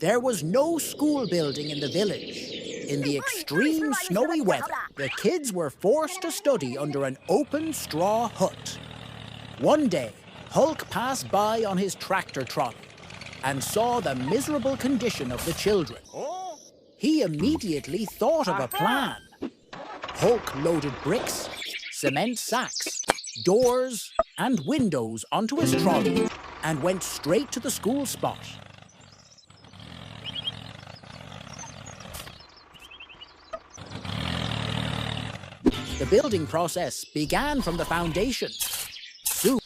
There was no school building in the village. In the extreme snowy weather, the kids were forced to study under an open straw hut. One day, Hulk passed by on his tractor trolley and saw the miserable condition of the children. He immediately thought of a plan. Hulk loaded bricks, cement sacks, doors and windows onto his trolley and went straight to the school spot. The building process began from the foundation. Soon,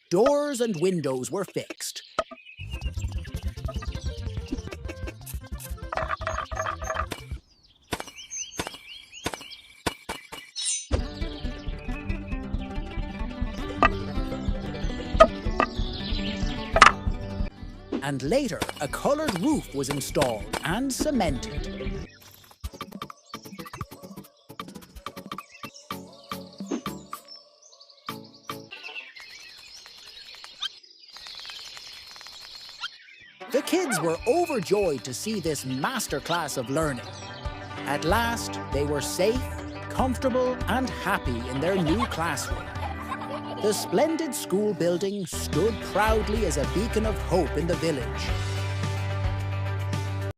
doors and windows were fixed. And later, a colored roof was installed and cemented. The kids were overjoyed to see this masterclass of learning. At last, they were safe, comfortable, and happy in their new classroom. The splendid school building stood proudly as a beacon of hope in the village.